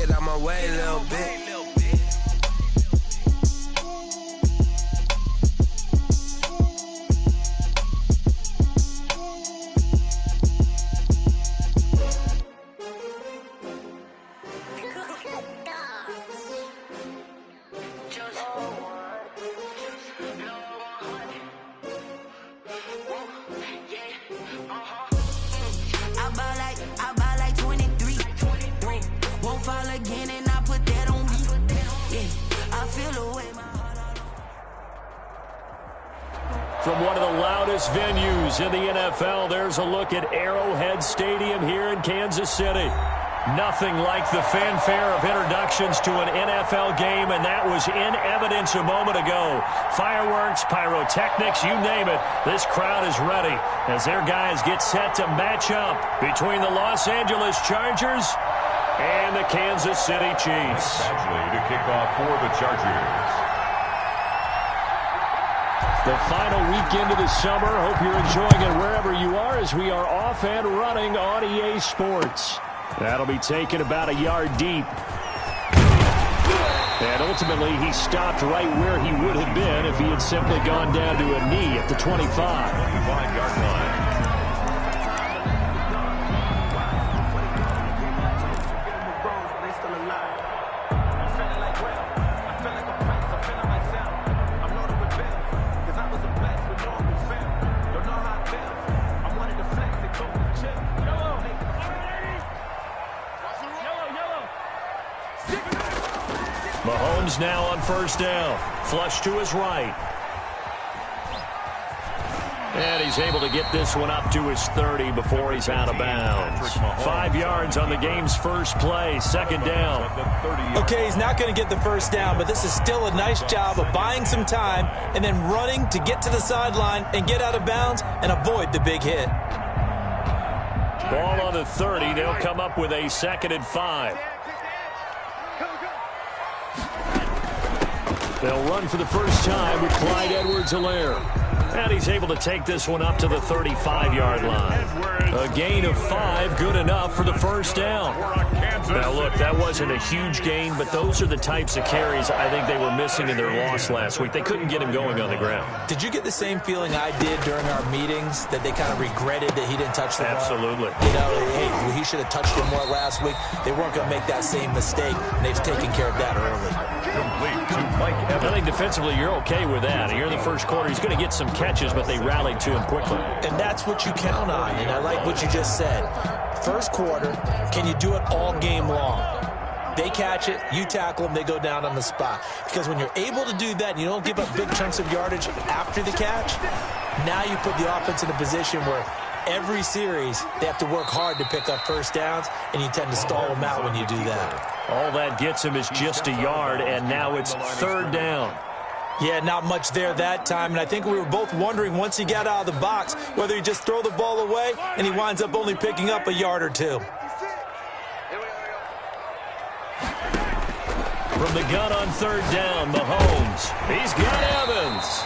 get out my way a little bit. From one of the loudest venues in the NFL, there's a look at Arrowhead Stadium here in Kansas City. Nothing like the fanfare of introductions to an NFL game, and that was in evidence a moment ago. Fireworks, pyrotechnics, you name it. This crowd is ready as their guys get set to match up between the Los Angeles Chargers and the Kansas City Chiefs. Actually, to kick off for the Chargers. The final weekend of the summer. Hope you're enjoying it wherever you are as we are off and running on EA Sports. That'll be taken about a yard deep. And ultimately, he stopped right where he would have been if he had simply gone down to a knee at the 25. 25-yard line. Mahomes now on first down. Flush to his right. And he's able to get this one up to his 30 before he's out of bounds. 5 yards on the game's first play. Second down. Okay, he's not going to get the first down, but this is still a nice job of buying some time and then running to get to the sideline and get out of bounds and avoid the big hit. Ball on the 30. They'll come up with a 2nd and 5. They'll run for the first time with Clyde Edwards-Helaire. And he's able to take this one up to the 35-yard line. A gain of 5, good enough for the first down. Now, look, that wasn't a huge gain, but those are the types of carries I think they were missing in their loss last week. They couldn't get him going on the ground. Did you get the same feeling I did during our meetings, that they kind of regretted that he didn't touch the ball? Absolutely. You know, hey, he should have touched it more last week. They weren't going to make that same mistake, and they've taken care of that early. Complete to Mike Evans. I think defensively you're okay with that. Here in the first quarter, he's going to get some catches, but they rallied to him quickly. And that's what you count on, and I like what you just said. First quarter, can you do it all game long? They catch it, you tackle them, they go down on the spot. Because when you're able to do that and you don't give up big chunks of yardage after the catch, now you put the offense in a position where every series they have to work hard to pick up first downs, and you tend to stall them out when you do that. All that gets him is just a yard, and now it's 3rd down. Yeah, not much there that time, and I think we were both wondering once he got out of the box whether he just throw the ball away, and he winds up only picking up a yard or two. From the gun on 3rd down, Mahomes. He's got Evans.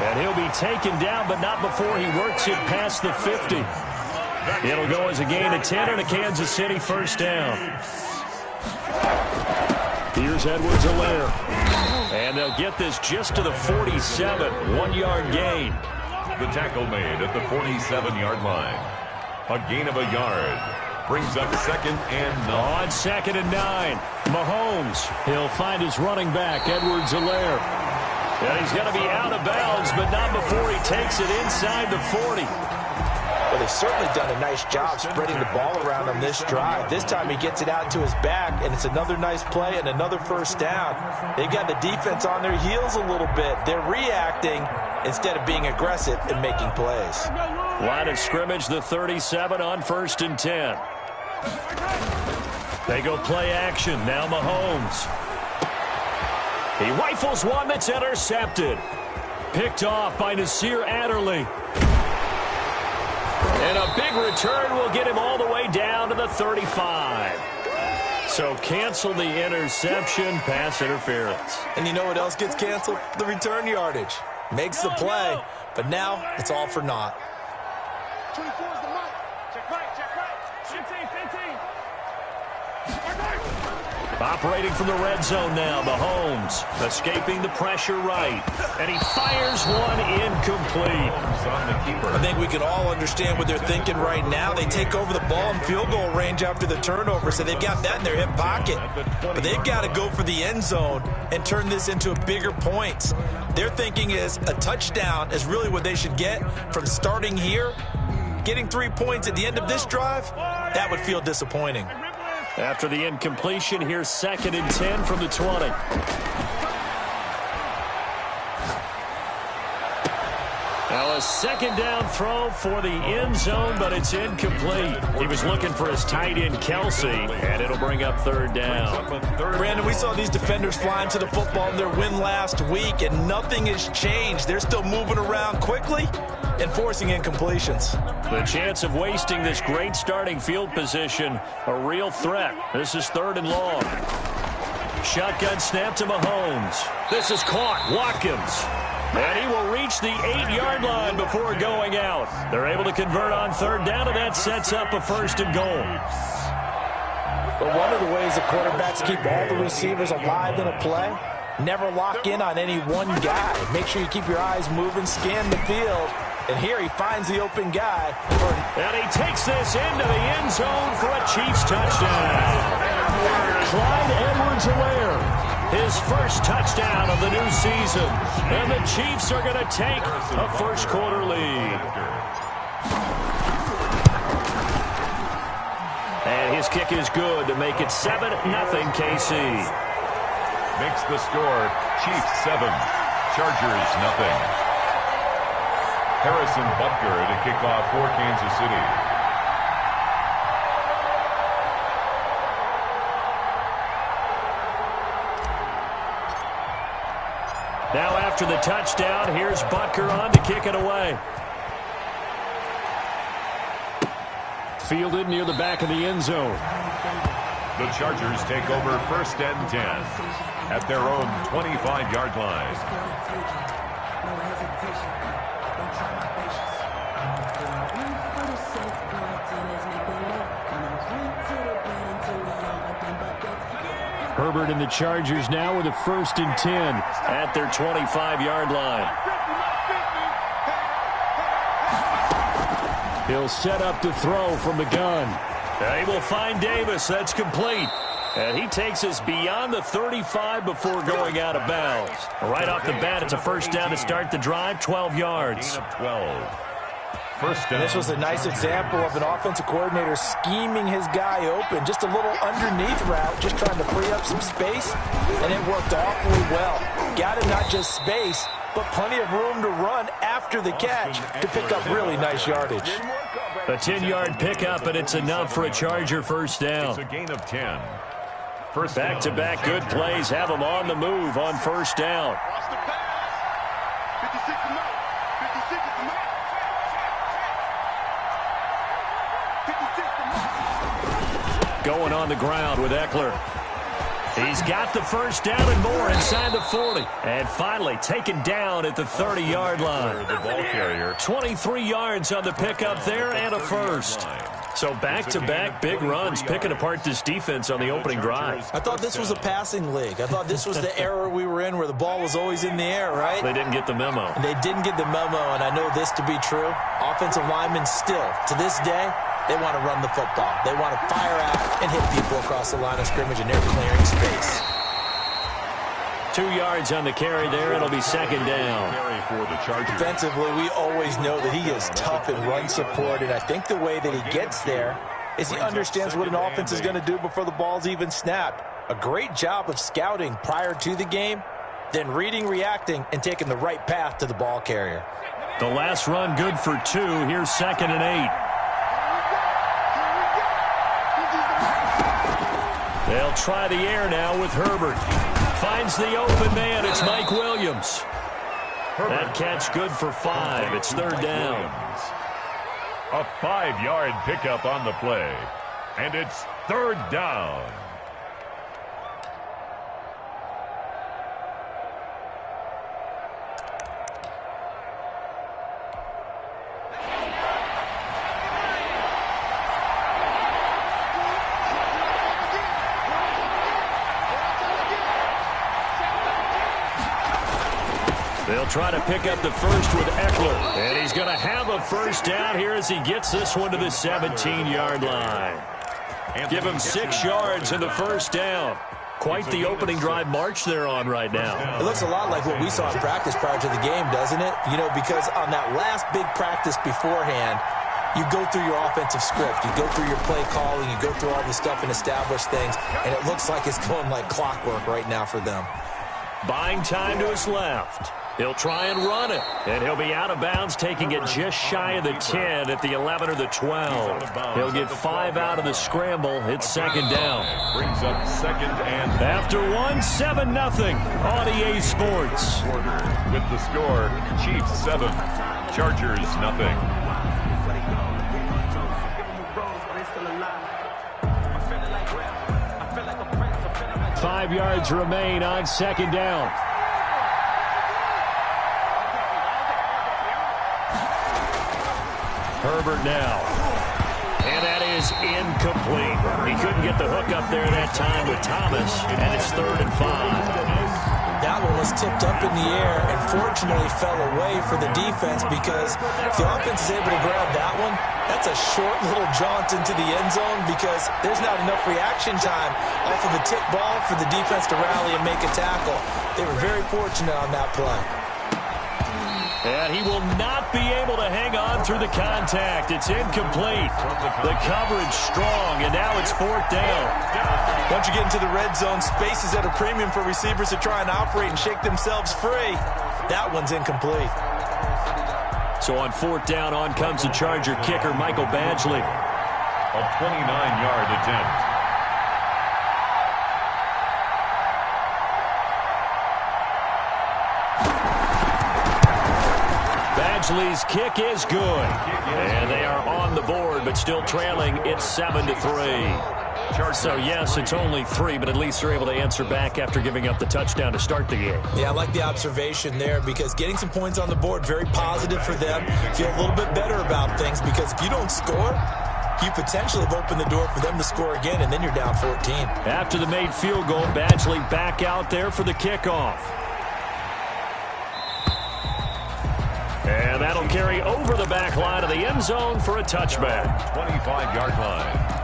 And he'll be taken down, but not before he works it past the 50. It'll go as a gain of 10 and a Kansas City first down. Here's Edwards-Helaire. And they'll get this just to the 47, 1-yard gain. The tackle made at the 47-yard line. A gain of a yard. Brings up 2nd and 9. On 2nd and 9, Mahomes. He'll find his running back, Edwards-Helaire. And he's going to be out of bounds, but not before he takes it inside the 40. Well, they've certainly done a nice job spreading the ball around on this drive. This time he gets it out to his back, and it's another nice play and another first down. They've got the defense on their heels a little bit. They're reacting instead of being aggressive and making plays. Line of scrimmage, the 37 on 1st and 10. They go play action. Now Mahomes. He rifles one that's intercepted. Picked off by Nasir Adderley. And a big return will get him all the way down to the 35. So cancel the interception, pass interference. And you know what else gets canceled? The return yardage. Makes the play, but now it's all for naught. 24 is the mark. Check right, check right. 15, 15. Operating from the red zone now, Mahomes escaping the pressure right. And he fires one incomplete. I think we can all understand what they're thinking right now. They take over the ball in field goal range after the turnover, so they've got that in their hip pocket. But they've got to go for the end zone and turn this into a bigger points. Their thinking is a touchdown is really what they should get from starting here. Getting 3 points at the end of this drive, that would feel disappointing. After the incompletion, here's 2nd and 10 from the 20. Now a 2nd down throw for the end zone, but it's incomplete. He was looking for his tight end, Kelsey, and it'll bring up 3rd down. Brandon, we saw these defenders flying to the football in their win last week, and nothing has changed. They're still moving around quickly and forcing incompletions. The chance of wasting this great starting field position, a real threat. This is 3rd and long. Shotgun snap to Mahomes. This is caught. Watkins. And he will reach the 8-yard line before going out. They're able to convert on 3rd down, and that sets up a 1st and goal. But one of the ways the quarterbacks keep all the receivers alive in a play, never lock in on any one guy. Make sure you keep your eyes moving, scan the field. And here he finds the open guy. And he takes this into the end zone for a Chiefs touchdown. Clyde Edwards-Helaire. His first touchdown of the new season. And the Chiefs are going to take a first-quarter lead. And his kick is good to make it 7-0 KC. Makes the score Chiefs 7, Chargers 0. Harrison Butker to kick off for Kansas City. Now after the touchdown, here's Butker on to kick it away. Fielded near the back of the end zone. The Chargers take over 1st and 10 at their own 25-yard line. Herbert and the Chargers now with a 1st and 10 at their 25-yard line. He'll set up to throw from the gun. He will find Davis. That's complete. And he takes us beyond the 35 before going out of bounds. Right off the bat, it's a 1st down to start the drive, 12 yards. Gain of 12. 1st down. This was a nice example of an offensive coordinator scheming his guy open. Just a little underneath route, just trying to free up some space, and it worked awfully well. Got him not just space, but plenty of room to run after the catch to pick up really nice yardage. A 10-yard pickup, and it's enough for a Charger 1st down. It's a gain of 10. Back-to-back good plays have them on the move on 1st down. Going on the ground with Eckler. He's got the 1st down and more inside the 40. And finally taken down at the 30-yard line. The ball carrier. 23 yards on the pickup there and a 1st. So back-to-back big runs picking apart this defense on the opening drive. I thought this was a passing league. I thought this was the era we were in where the ball was always in the air, right? They didn't get the memo. They didn't get the memo, and I know this to be true. Offensive linemen still, to this day, they want to run the football. They want to fire out and hit people across the line of scrimmage, and they're clearing space. 2 yards on the carry there. It'll be 2nd down. Defensively, we always know that he is tough in run support, and I think the way that he gets there is he understands what an offense is going to do before the ball's even snapped. A great job of scouting prior to the game, then reading, reacting, and taking the right path to the ball carrier. The last run good for 2. Here's 2nd and 8. They'll try the air now with Herbert. Finds the open man. It's Mike Williams. That catch good for 5. It's 3rd down. A 5-yard pickup on the play. And it's 3rd down. They'll try to pick up the first with Eckler. And he's going to have a first down here as he gets this one to the 17-yard line. Give him 6 yards in the first down. Quite the opening drive march they're on right now. It looks a lot like what we saw in practice prior to the game, doesn't it? You know, because on that last big practice beforehand, you go through your offensive script. You go through your play calling. You go through all the stuff and establish things. And it looks like it's going like clockwork right now for them. Buying time to his left. He'll try and run it. And he'll be out of bounds, taking it just shy of the 10 at the 11 or the 12. He'll get 5 out of the scramble. It's second down. Brings up second and... After 7-0 on EA Sports. With the score, Chiefs 7, Chargers nothing. Five yards remain on second down. Herbert now. And that is incomplete. He couldn't get the hook up there that time with Thomas, and it's 3rd and 5. That one was tipped up in the air and fortunately fell away for the defense because if the offense is able to grab that one, that's a short little jaunt into the end zone because there's not enough reaction time off of the tip ball for the defense to rally and make a tackle. They were very fortunate on that play. And he will not be able to hang on through the contact. It's incomplete. The coverage strong, and now it's 4th down. Once you get into the red zone, space is at a premium for receivers to try and operate and shake themselves free. That one's incomplete. So on 4th down, on comes the Charger kicker, Michael Badgley. A 29-yard attempt. Badgley's kick is good. And they are on the board, but still trailing. It's 7-3. So, yes, it's only 3, but at least they're able to answer back after giving up the touchdown to start the game. Yeah, I like the observation there because getting some points on the board, very positive for them. Feel a little bit better about things because if you don't score, you potentially have opened the door for them to score again, and then you're down 14. After the made field goal, Badgley back out there for the kickoff. And that'll carry over the back line of the end zone for a touchback. 25-yard line.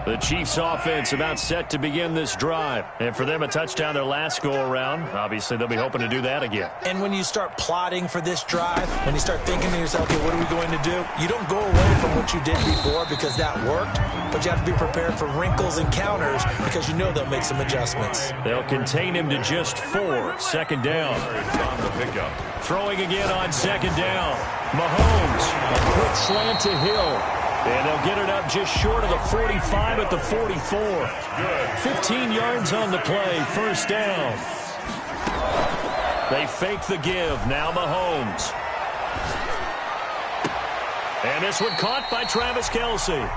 The Chiefs offense about set to begin this drive. And for them, a touchdown their last go-around. Obviously, they'll be hoping to do that again. And when you start plotting for this drive, when you start thinking to yourself, okay, what are we going to do? You don't go away from what you did before because that worked, but you have to be prepared for wrinkles and counters because you know they'll make some adjustments. They'll contain him to just 4. Second down. On the pickup. Throwing again on second down. Mahomes, a quick slant to Hill. And they'll get it up just short of the 45 at the 44. 15 yards on the play, first down. They fake the give, now Mahomes. And this one caught by Travis Kelce.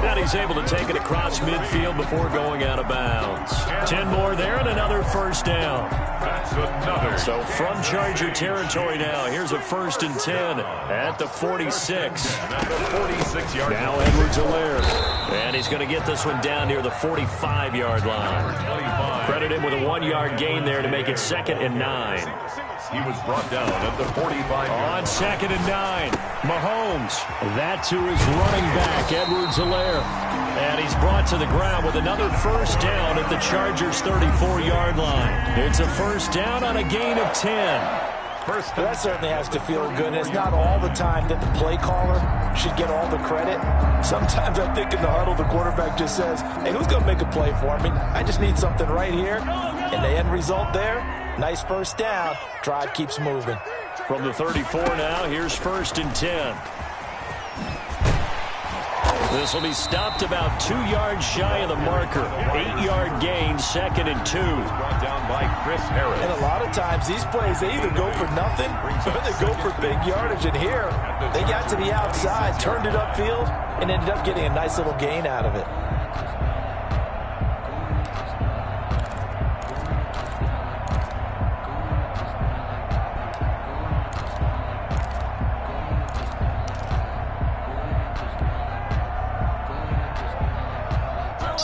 And he's able to take it across midfield before going out of bounds. 10 more there and another first down. That's another. So from Charger territory now, here's a 1st and 10 at the 46. At the 46-yard line. Now Edwards-Helaire. And he's going to get this one down near the 45-yard line. 25. Credit him with a 1-yard gain there to make it 2nd and 9. He was brought down at the 45. On 2nd and 9, Mahomes. That to his running back, Edwards-Helaire. And he's brought to the ground with another first down at the Chargers' 34-yard line. It's a first down on a gain of 10. That certainly has to feel good. And it's not all the time that the play caller should get all the credit. Sometimes I think in the huddle, the quarterback just says, hey, who's going to make a play for me? I just need something right here. And the end result there, nice first down. Drive keeps moving. From the 34 now, here's 1st and 10. This will be stopped about 2 yards shy of the marker. 8-yard gain, 2nd and 2. Brought down by Chris Harris. And a lot of times these plays, they either go for nothing or they go for big yardage. And here, they got to the outside, turned it upfield, and ended up getting a nice little gain out of it.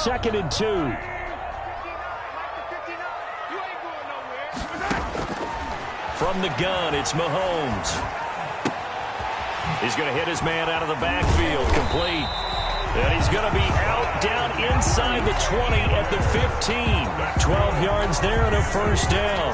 2nd and 2. From the gun, it's Mahomes. He's going to hit his man out of the backfield, complete. And he's going to be out down inside the 20 at the 15. 12 yards there and a first down.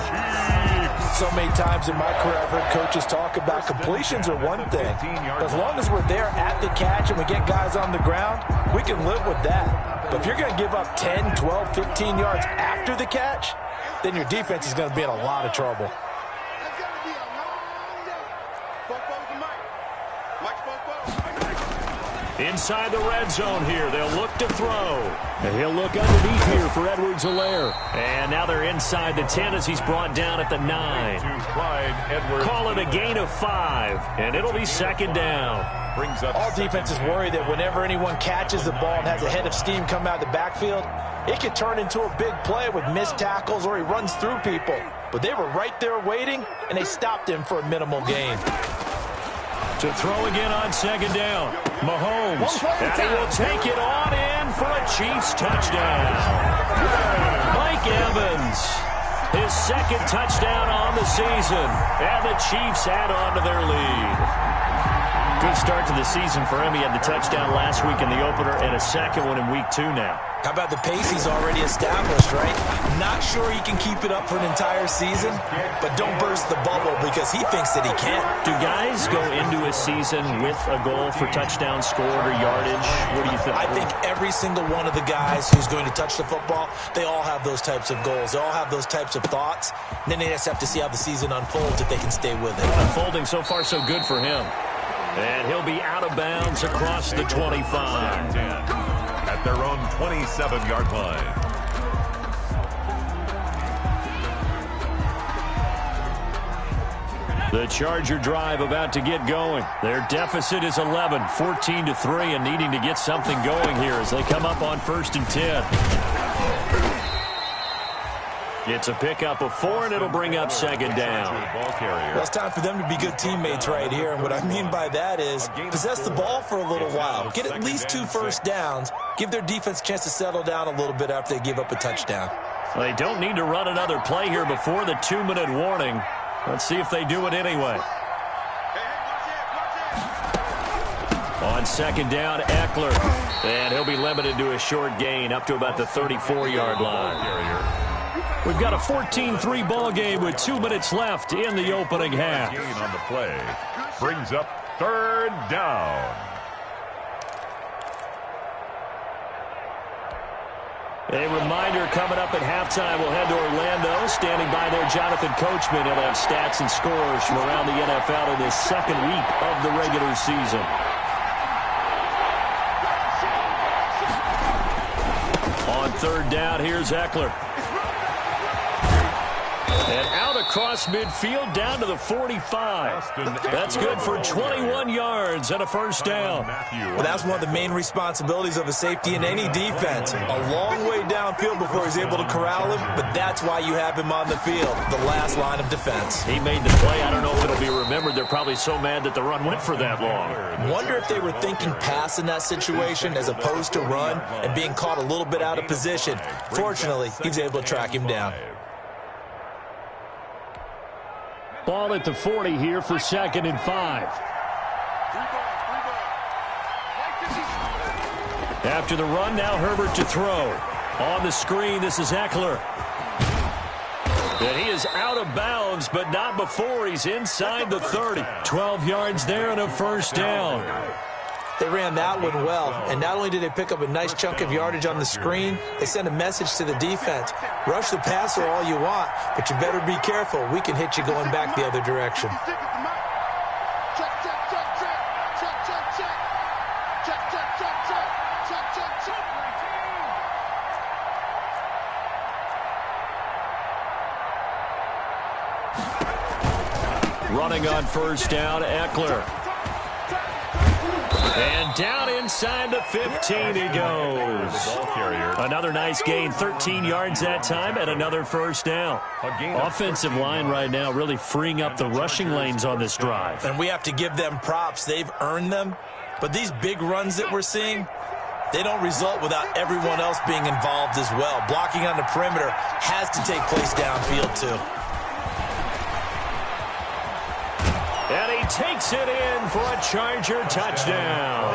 So many times in my career, I've heard coaches talk about completions are one thing. But as long as we're there at the catch and we get guys on the ground, we can live with that. But if you're going to give up 10, 12, 15 yards after the catch, then your defense is going to be in a lot of trouble. Inside the red zone here. They'll look to throw. And he'll look underneath here for Edwards-Helaire. And now they're inside the 10 as he's brought down at the 9. Call it a gain of 5. And it'll be 2nd down. All defenses worry that whenever anyone catches the ball and has a head of steam come out of the backfield, it could turn into a big play with missed tackles or he runs through people. But they were right there waiting, and they stopped him for a minimal gain. To throw again on 2nd down. Mahomes. And he will take it on in for a Chiefs touchdown. Mike Evans. His 2nd touchdown on the season. And the Chiefs add on to their lead. Good start to the season for him. He had the touchdown last week in the opener and a 2nd one in week 2 now. How about the pace he's already established, right? Not sure he can keep it up for an entire season, but don't burst the bubble because he thinks that he can. Do guys go into a season with a goal for touchdown scored or yardage? What do you think? I think every single one of the guys who's going to touch the football, they all have those types of goals. They all have those types of thoughts. And then they just have to see how the season unfolds if they can stay with it. Unfolding so far so good for him. And he'll be out of bounds across the 25. At their own 27-yard line. The Charger drive about to get going. Their deficit is 11, 14-3, and needing to get something going here as they come up on 1st and 10. It's a pickup of 4, and it'll bring up 2nd down. Well, it's time for them to be good teammates right here, and what I mean by that is possess the ball for a little while. Get at least 2 first downs. Give their defense a chance to settle down a little bit after they give up a touchdown. They don't need to run another play here before the 2-minute warning. Let's see if they do it anyway. On 2nd down, Eckler. And he'll be limited to a short gain up to about the 34-yard line. We've got a 14-3 ball game with 2 minutes left in the opening half. Gain on the play brings up 3rd down. A reminder coming up at halftime, we'll head to Orlando. Standing by there, Jonathan Coachman. He'll have stats and scores from around the NFL in this 2nd week of the regular season. On 3rd down, here's Eckler. And out across midfield down to the 45. That's good for 21 yards and a first down. Well, that's one of the main responsibilities of a safety in any defense. A long way downfield before he's able to corral him, but that's why you have him on the field, the last line of defense. He made the play. I don't know if it'll be remembered. They're probably so mad that the run went for that long. Wonder if they were thinking pass in that situation as opposed to run and being caught a little bit out of position. Fortunately, he's able to track him down. Ball at the 40 here for 2nd and 5. After the run, now Herbert to throw. On the screen, this is Eckler. And he is out of bounds, but not before he's inside the 30. 12 yards there and a first down. They ran that one well, and not only did they pick up a nice chunk of yardage on the screen, they sent a message to the defense. Rush the passer all you want, but you better be careful. We can hit you going back the other direction. Running on 1st down, Eckler. And down inside the 15 he goes. Another nice gain, 13 yards that time, and another first down. Offensive line right now really freeing up the rushing lanes on this drive. And we have to give them props. They've earned them. But these big runs that we're seeing, they don't result without everyone else being involved as well. Blocking on the perimeter has to take place downfield too. And he takes it in for a Charger touchdown.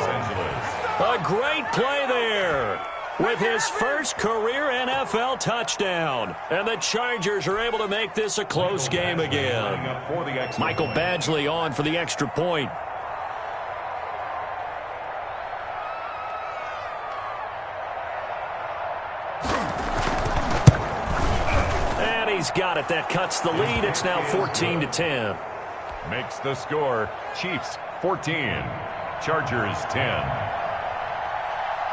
A great play there with his first career NFL touchdown. And the Chargers are able to make this a close game again. Michael Badgley on for the extra point. And he's got it. That cuts the lead. It's now 14-10. Makes the score. Chiefs 14, Chargers 10.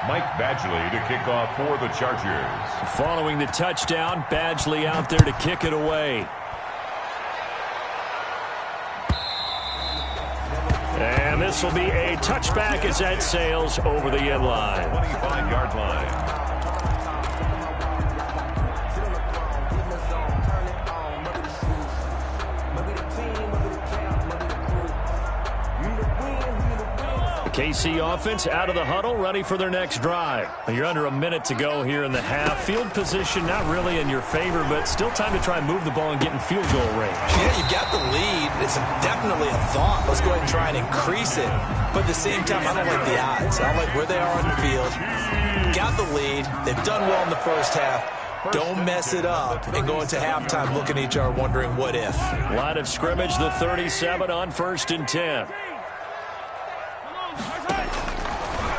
Mike Badgley to kick off for the Chargers. Following the touchdown, Badgley out there to kick it away. And this will be a touchback as that sails over the end line. 25-yard line. KC offense out of the huddle, ready for their next drive. You're under a minute to go here in the half. Field position not really in your favor, but still time to try and move the ball and get in field goal range. Yeah, you've got the lead. It's definitely a thought. Let's go ahead and try and increase it. But at the same time, I don't like the odds. I don't like where they are on the field. Got the lead. They've done well in the first half. Don't mess it up and go into halftime looking at each other wondering what if. Line of scrimmage, the 37 on 1st and 10.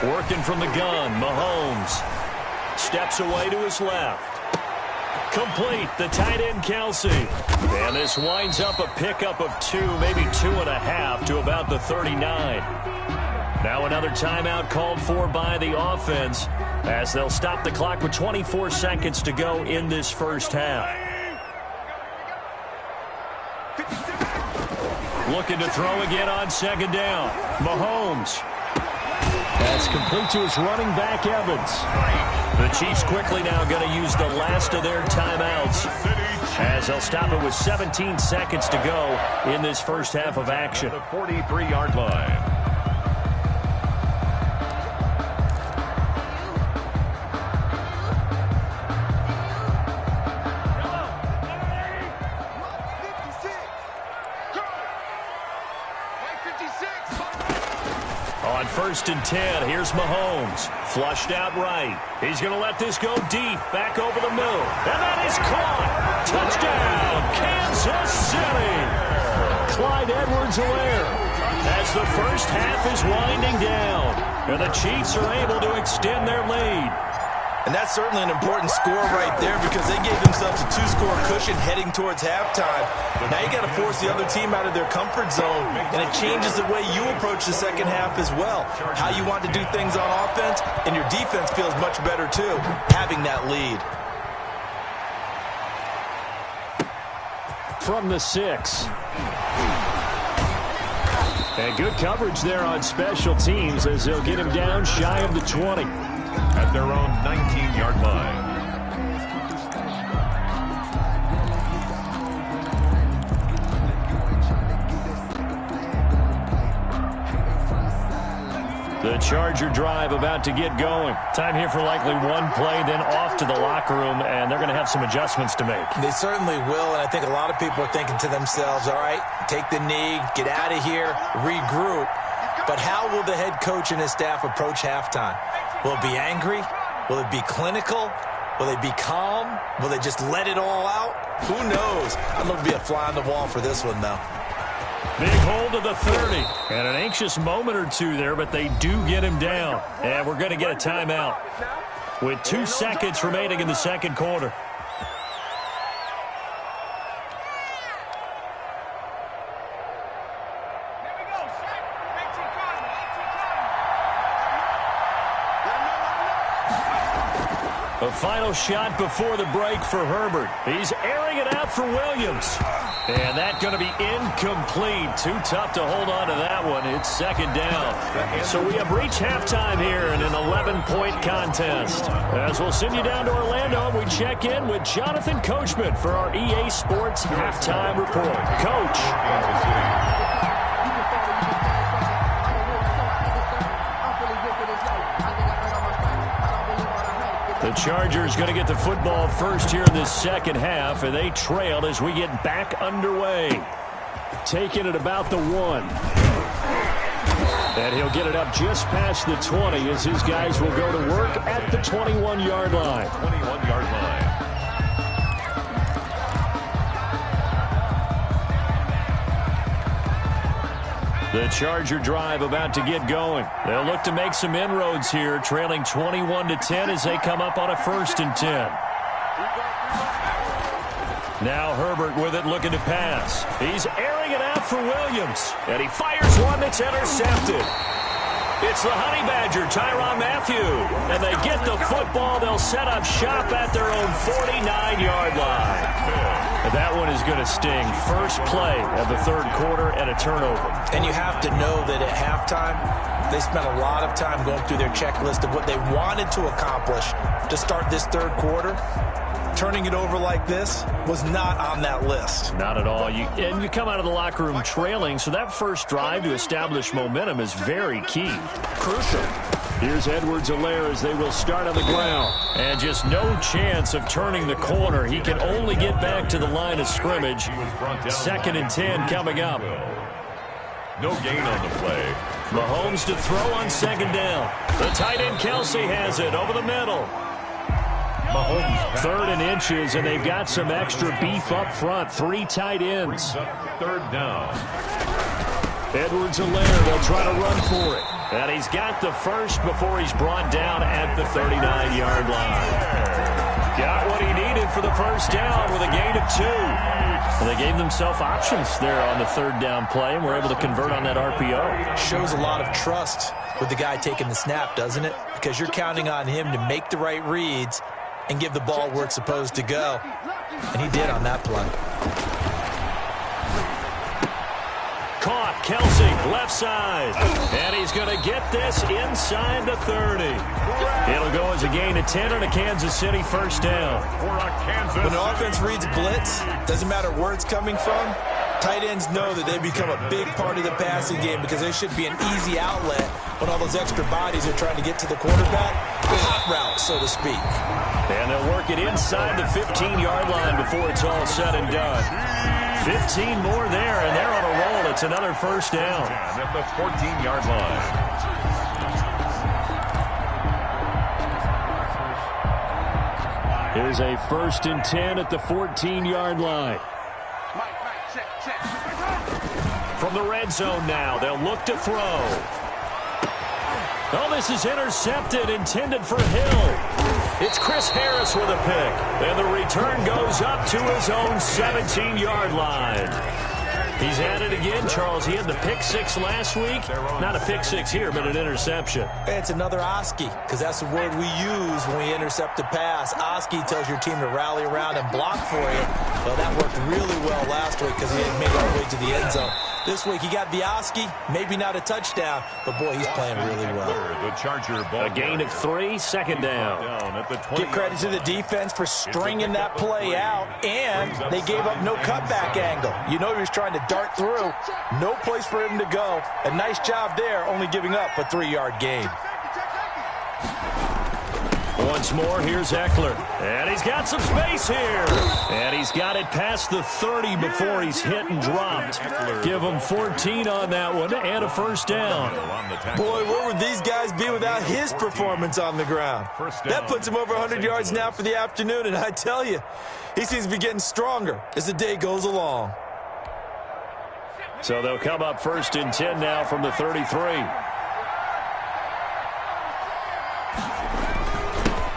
Working from the gun, Mahomes steps away to his left. Complete, the tight end, Kelsey. And this winds up a pickup of 2, maybe 2.5 to about the 39. Now another timeout called for by the offense as they'll stop the clock with 24 seconds to go in this first half. Looking to throw again on 2nd down. Mahomes. That's complete to his running back, Evans. The Chiefs quickly now going to use the last of their timeouts as they'll stop it with 17 seconds to go in this first half of action. The 43-yard line. On 1st and 10, here's Mahomes. Flushed out right. He's going to let this go deep, back over the middle. And that is caught. Touchdown, Kansas City. Clyde Edwards-Helaire as the first half is winding down. And the Chiefs are able to extend their lead. And that's certainly an important score right there because they gave themselves a 2-score cushion heading towards halftime. Now you got to force the other team out of their comfort zone, and it changes the way you approach the second half as well. How you want to do things on offense, and your defense feels much better too, having that lead. From the 6. And good coverage there on special teams as they'll get him down shy of the 20. At their own 19-yard line. The Charger drive about to get going. Time here for likely one play, then off to the locker room, and they're going to have some adjustments to make. They certainly will, and I think a lot of people are thinking to themselves, all right, take the knee, get out of here, regroup. But how will the head coach and his staff approach halftime? Will it be angry? Will it be clinical? Will they be calm? Will they just let it all out? Who knows? I'd love to be a fly on the wall for this one, though. Big hold of the 30. And an anxious moment or two there, but they do get him down. And we're going to get a timeout with 2 seconds remaining in the second quarter. A final shot before the break for Herbert. He's airing it out for Williams. And that's going to be incomplete. Too tough to hold on to that one. It's 2nd down. So we have reached halftime here in an 11-point contest. As we'll send you down to Orlando, we check in with Jonathan Coachman for our EA Sports Halftime Report. Coach. Chargers going to get the football first here in this second half, and they trail as we get back underway. Taking it about the 1. And he'll get it up just past the 20 as his guys will go to work at the 21-yard line. 21-yard line. The Charger drive about to get going. They'll look to make some inroads here, trailing 21-10 as they come up on a 1st and 10. Now Herbert with it, looking to pass. He's airing it out for Williams, and he fires one that's intercepted. It's the Honey Badger, Tyrann Mathieu, and they get the football. They'll set up shop at their own 49-yard line. And that one is going to sting. First play of the 3rd quarter and a turnover. And you have to know that at halftime, they spent a lot of time going through their checklist of what they wanted to accomplish to start this 3rd quarter. Turning it over like this was not on that list. Not at all. You come out of the locker room trailing, so that first drive to establish momentum is very key. Crucial. Here's Edwards-Helaire as they will start on the ground. And just no chance of turning the corner. He can only get back to the line of scrimmage. 2nd and 10 coming up. No gain on the play. Mahomes to throw on 2nd down. The tight end Kelsey has it over the middle. Mahomes 3rd and inches, and they've got some extra beef up front. 3 tight ends. 3rd down. Edwards-Helaire, they'll try to run for it. And he's got the first before he's brought down at the 39-yard line. Got what he needed for the first down with a gain of 2. And they gave themselves options there on the 3rd down play, and were able to convert on that RPO. Shows a lot of trust with the guy taking the snap, doesn't it? Because you're counting on him to make the right reads and give the ball where it's supposed to go. And he did on that play. Caught, Kelsey, left side. And he's going to get this inside the 30. It'll go as a gain of 10 on a Kansas City first down. When the offense reads blitz, doesn't matter where it's coming from, tight ends know that they become a big part of the passing game because there should be an easy outlet when all those extra bodies are trying to get to the quarterback. Hot route, so to speak. And they'll work it inside the 15-yard line before it's all said and done. 15 more there, and they're on a roll. It's another first down. At the 14-yard line. Here's a 1st and 10 at the 14-yard line. From the red zone now, they'll look to throw. Oh, this is intercepted, intended for Hill. It's Chris Harris with a pick. And the return goes up to his own 17-yard line. He's at it again, Charles. He had the pick 6 last week. Not a pick 6 here, but an interception. It's another Oski, because that's the word we use when we intercept a pass. Oski tells your team to rally around and block for you. Well, that worked really well last week because he had made it all the way to the end zone. This week he got the Oski, maybe not a touchdown, but boy, he's playing really well. The Charger ball. A gain of 3, 2nd down. Give credit to the defense for stringing that play out, and they gave up no cutback angle. You know he was trying to dart through. No place for him to go. A nice job there, only giving up a 3-yard gain. Once more, here's Eckler. And he's got some space here. And he's got it past the 30 before he's hit and dropped. Give him 14 on that one and a first down. Boy, where would these guys be without his performance on the ground? That puts him over 100 yards now for the afternoon, and I tell you, he seems to be getting stronger as the day goes along. So they'll come up 1st and 10 now from the 33.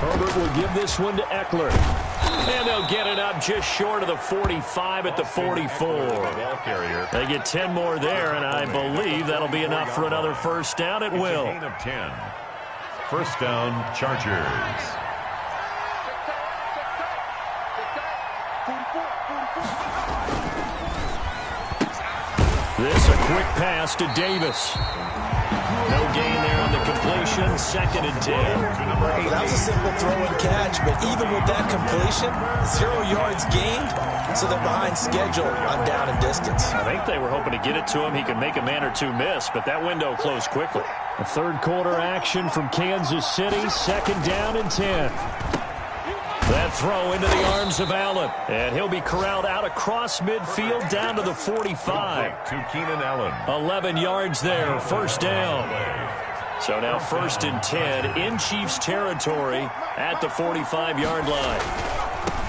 Herbert will give this one to Eckler. And they'll get it up just short of the 45 at the 44. They get 10 more there, and I believe that'll be enough for another first down. It will. Gain of 10. First down, Chargers. This a quick pass to Davis. No gain there on the completion. 2nd and 10. That was a simple throw and catch, but even with that completion, 0 yards gained, so they're behind schedule on down and distance. I think they were hoping to get it to him. He could make a man or two miss, but that window closed quickly. A 3rd quarter action from Kansas City. 2nd down and 10. That throw into the arms of Allen. And he'll be corralled out across midfield down to the 45. To Keenan Allen. 11 yards there, first down. So now 1st and 10 in Chiefs territory at the 45-yard line.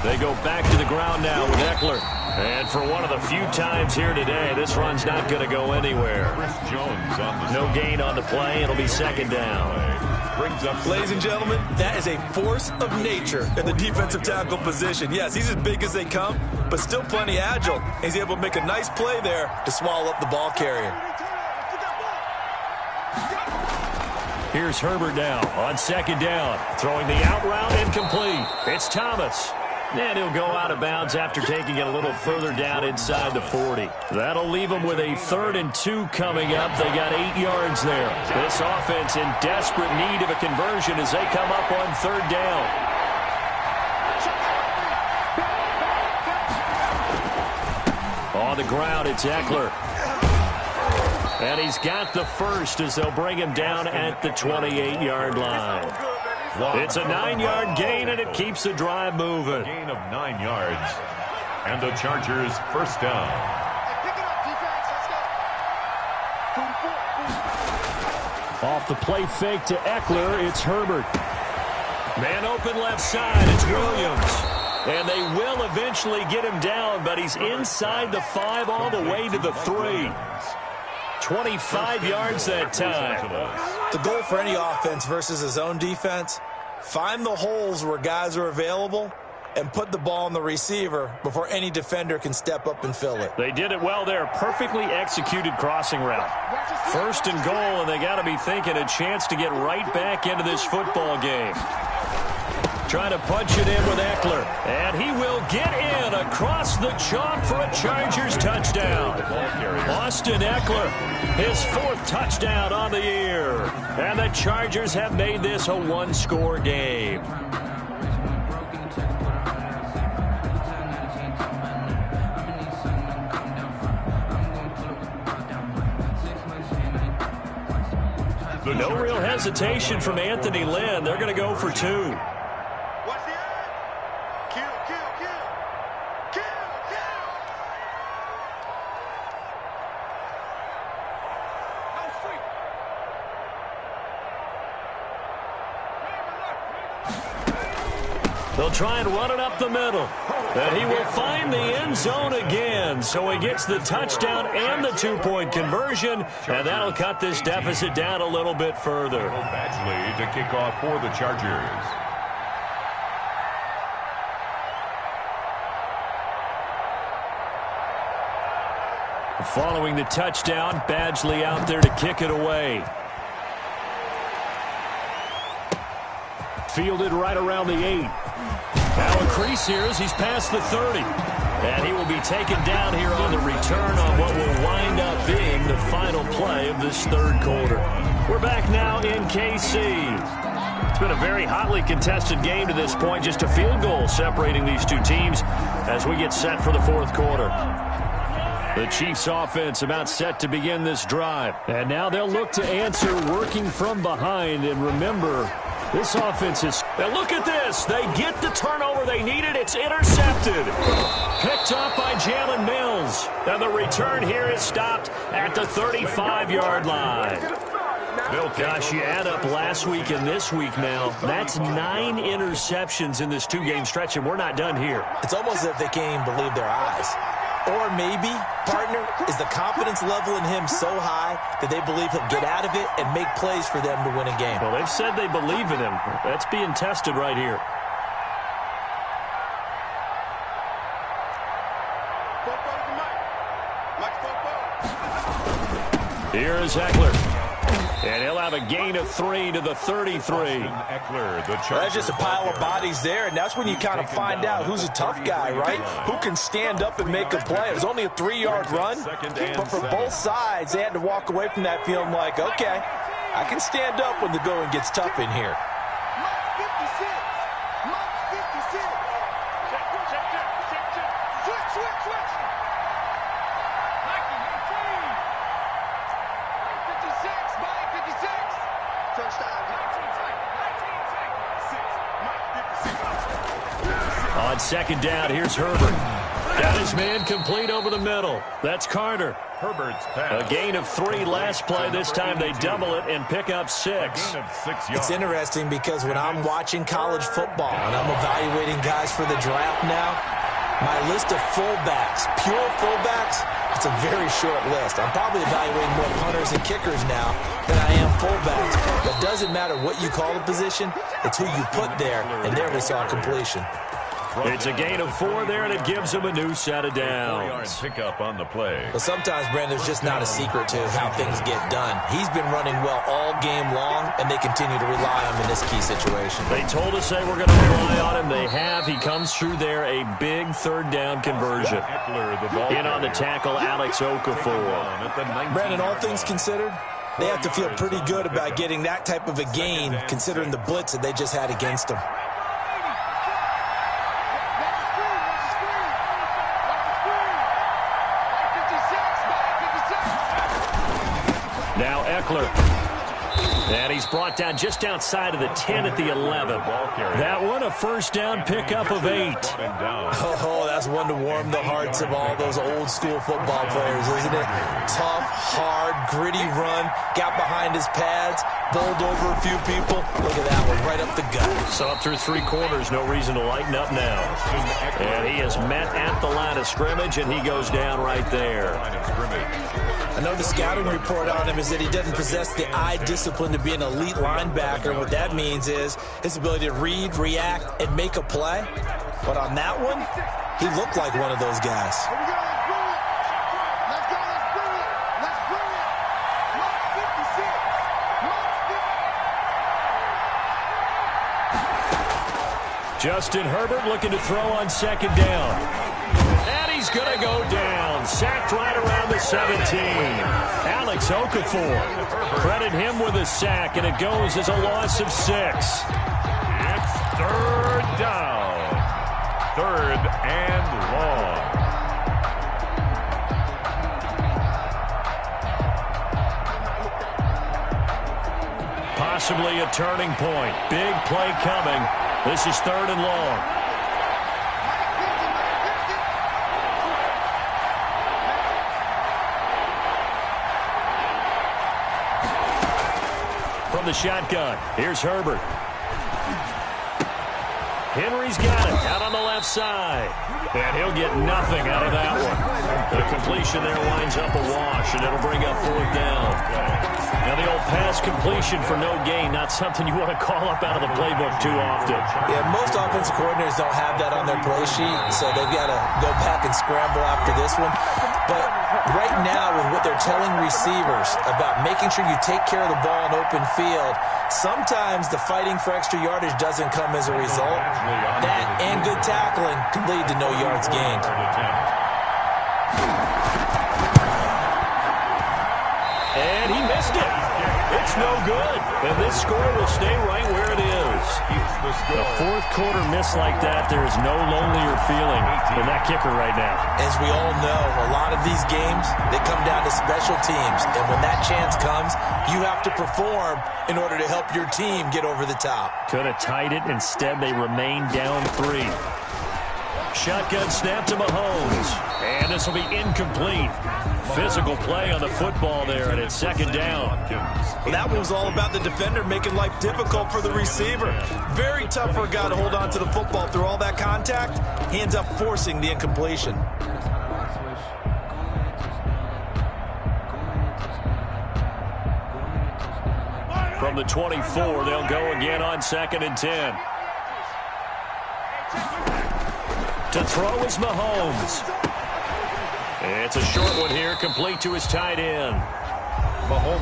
They go back to the ground now with Eckler. And for one of the few times here today, this run's not going to go anywhere. Chris Jones on the No gain on the play. It'll be 2nd down. Brings up Ladies and gentlemen, that is a force of nature in the defensive tackle position. Yes, he's as big as they come, but still plenty agile. He's able to make a nice play there to swallow up the ball carrier. Here's Herbert now on 2nd down. Throwing the out route incomplete. It's Thomas. And he'll go out of bounds after taking it a little further down inside the 40. That'll leave them with a 3rd and 2 coming up. They got 8 yards there. This offense in desperate need of a conversion as they come up on 3rd down. On the ground, it's Eckler. And he's got the first as they'll bring him down at the 28-yard line. It's a 9-yard gain, and it keeps the drive moving. Gain of 9 yards. And the Chargers first down. Off the play fake to Eckler, it's Herbert. Man open left side, it's Williams. And they will eventually get him down, but he's inside the 5 all the way to the 3. 25 yards that time. The goal for any offense versus his own defense, find the holes where guys are available and put the ball on the receiver before any defender can step up and fill it. They did it well there. Perfectly executed crossing route. 1st and goal, and they got to be thinking a chance to get right back into this football game. Trying to punch it in with Eckler. And he will get in across the chalk for a Chargers touchdown. Austin Eckler, his 4th touchdown on the year. And the Chargers have made this a 1-score game. No real hesitation from Anthony Lynn. They're going to go for 2. They'll try and run it up the middle. And he will find the end zone again. So he gets the touchdown and the 2-point conversion. And that'll cut this deficit down a little bit further. Badgley to kick off for the Chargers. Following the touchdown, Badgley out there to kick it away. Fielded right around the 8. Now a crease here as he's past the 30. And he will be taken down here on the return on what will wind up being the final play of this 3rd quarter. We're back now in KC. It's been a very hotly contested game to this point. Just a field goal separating these two teams as we get set for the 4th quarter. The Chiefs offense about set to begin this drive. And now they'll look to answer working from behind. And remember, this offense is... Now look at this. They get the turnover they needed. It's intercepted. Picked up by Jalen Mills. And the return here is stopped at the 35-yard line. Gosh, you add up last week and this week now. That's 9 interceptions in this 2-game stretch, and we're not done here. It's almost as if they can't even believe their eyes. Or maybe, partner, is the confidence level in him so high that they believe he'll get out of it and make plays for them to win a game. Well, they've said they believe in him. That's being tested right here. Here is Eckler. And he'll have a gain of 3 to the 33. Eckler, the That's just a pile of bodies there, and that's when you kind of find out who's a tough guy, right? Who can stand up and make a play. It was only a 3-yard run, but for both sides, they had to walk away from that feeling like, okay, I can stand up when the going gets tough in here. On second down, here's Herbert. Got his man complete over the middle. That's Carter. Herbert's pass. A gain of 3 last play. This time they double it and pick up 6. A gain of 6 yards. It's interesting because when I'm watching college football and I'm evaluating guys for the draft now, my list of fullbacks, pure fullbacks, it's a very short list. I'm probably evaluating more punters and kickers now than I am fullbacks. But it doesn't matter what you call the position, it's who you put there, and there we saw completion. It's a gain of 4 there, and it gives them a new set of 4-yard downs. pickup on the play. But sometimes, Brandon, there's just not a secret to how things get done. He's been running well all game long, and they continue to rely on him in this key situation. They told us they were going to rely on him. They have. He comes through there, a big third down conversion. Eckler, the ball In on the tackle, Alex Okafor. Brandon, all things considered, they have to feel pretty good about getting that type of a gain, considering the blitz that they just had against them. Now Eckler. And he's brought down just outside of the 10 at the 11. That one, a first down pickup of 8. Oh, that's one to warm the hearts of all those old school football players, isn't it? Tough, hard, gritty run, got behind his pads, bowled over a few people. Look at that one, right up the gut. Saw through 3 quarters, no reason to lighten up now. And he is met at the line of scrimmage, and he goes down right there. I know the scouting report on him is that he doesn't possess the eye discipline to be an elite linebacker. What that means is his ability to read, react, and make a play. But on that one, he looked like one of those guys. Here we go, let's bring it. Let's bring it. Let's bring it. Mark 56. Justin Herbert looking to throw on second down. And he's going to go down. Sacked right around the 17. Alex Okafor. Credit him with a sack, and it goes as a loss of 6. It's third down. Third and long. Possibly a turning point. Big play coming. This is third and long. From the shotgun, here's Herbert. Henry's got it out on the left side. And he'll get nothing out of that one. The completion there winds up a wash, and it'll bring up fourth down. Now the old pass completion for no gain, not something you want to call up out of the playbook too often. Yeah, most offensive coordinators don't have that on their play sheet, so they've got to go back and scramble after this one. But right now, with what they're telling receivers about making sure you take care of the ball in open field, sometimes the fighting for extra yardage doesn't come as a result. That and good tackling can lead to no yards gained. And he missed it. It's no good. And this score will stay right where it is. A fourth quarter miss like that, there is no lonelier feeling than that kicker right now. As we all know, a lot of these games, they come down to special teams. And when that chance comes, you have to perform in order to help your team get over the top. Could have tied it. Instead, they remain down 3. Shotgun snap to Mahomes. And this will be incomplete. Physical play on the football there, and it's second down. Well, that one was all about the defender making life difficult for the receiver. Very tough for a guy to hold on to the football through all that contact. He ends up forcing the incompletion. From the 24, they'll go again on second and 10. To throw is Mahomes. It's a short one here, complete to his tight end.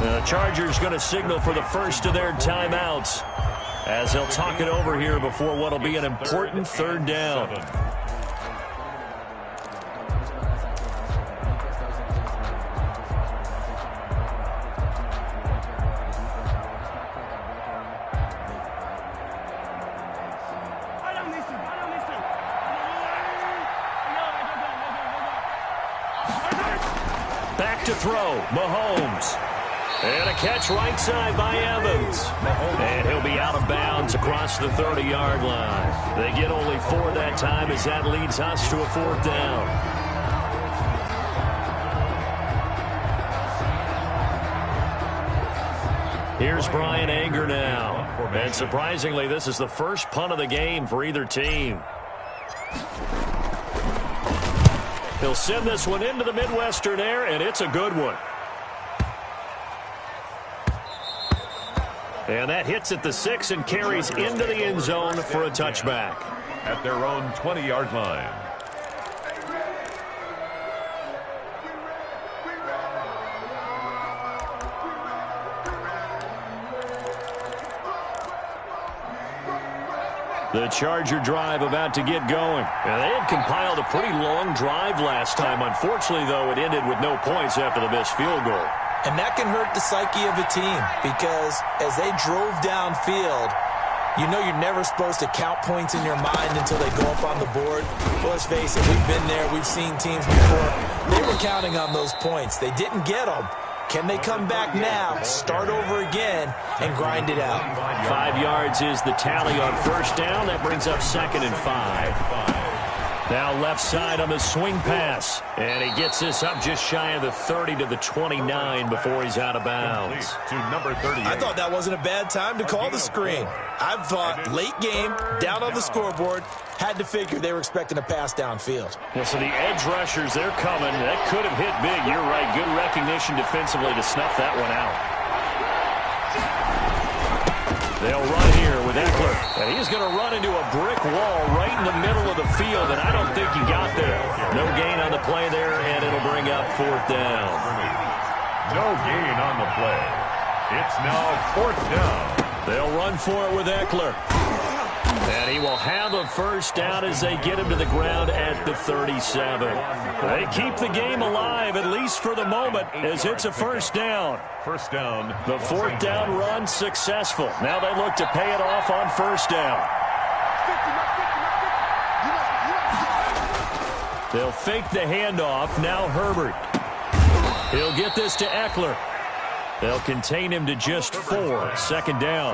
The Chargers going to signal for the first of their timeouts as they'll talk it over here before what will be an important third down. Back to throw, Mahomes. And a catch right side by Evans. And he'll be out of bounds across the 30-yard line. They get only 4 that time as that leads us to a 4th down. Here's Brian Anger now. And surprisingly, this is the first punt of the game for either team. He'll send this one into the Midwestern air, and it's a good one. And that hits at the 6 and carries into the end zone for a touchback. At their own 20-yard line. The Charger drive about to get going. And they had compiled a pretty long drive last time. Unfortunately, though, it ended with no points after the missed field goal. And that can hurt the psyche of a team because as they drove downfield, you know you're never supposed to count points in your mind until they go up on the board. Well, let's face it, we've been there. We've seen teams before. They were counting on those points. They didn't get them. Can they come back now, start over again, and grind it out? 5 yards is the tally on first down. That brings up 2nd and 5. Now left side on the swing pass. And he gets this up just shy of the 30 to the 29 before he's out of bounds. To number 38. I thought that wasn't a bad time to call the screen. I thought late game, down on the scoreboard, had to figure they were expecting a pass downfield. Well, so the edge rushers, they're coming. That could have hit big. You're right. Good recognition defensively to snuff that one out. They'll run here with Eckler. And he's going to run into a brick wall right in the middle of the field, and I don't think he got there. No gain on the play there, and it'll bring up 4th down. No gain on the play. It's now 4th down. They'll run for it with Eckler. And he will have a first down as they get him to the ground at the 37. They keep the game alive, at least for the moment, as it's a first down. First down. The 4th down run successful. Now they look to pay it off on first down. They'll fake the handoff. Now Herbert. He'll get this to Eckler. They'll contain him to just 4. 2nd down.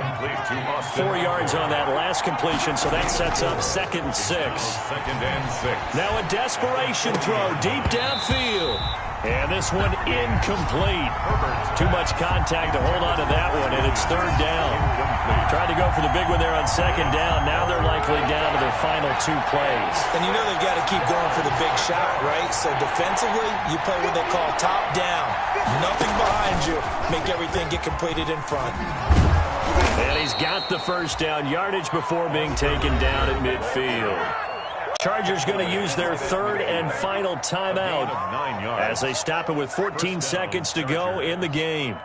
4 yards on that last completion, so that sets up 2nd and 6. 2nd and 6. Now a desperation throw deep downfield. And this one incomplete. Too much contact to hold on to that one, and it's 3rd down. Tried to go for the big one there on 2nd down. Now they're likely down to their final 2 plays. And you know they've got to keep going for the big shot, right? So defensively, you play what they call top down. Nothing behind you. Make everything get completed in front. And he's got the first down. Yardage before being taken down at midfield. Chargers going to use their 3rd and final timeout as they stop it with 14 seconds to go in the game.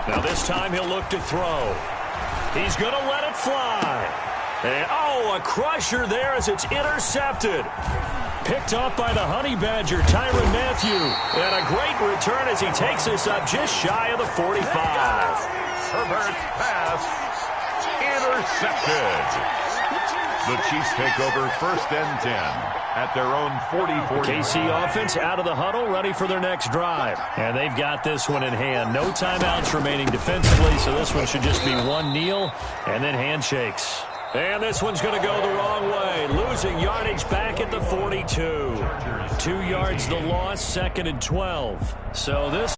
Now this time he'll look to throw. He's going to let it fly. And, oh, a crusher there as it's intercepted. Picked off by the Honey Badger, Tyrann Mathieu. And a great return as he takes this up just shy of the 45. Herbert's pass intercepted. The Chiefs take over 1st and 10 at their own 44. KC offense out of the huddle, ready for their next drive. And they've got this one in hand. No timeouts remaining defensively, so this one should just be one kneel and then handshakes. And this one's going to go the wrong way. Losing yardage back at the 42. 2 yards the loss, 2nd and 12. So this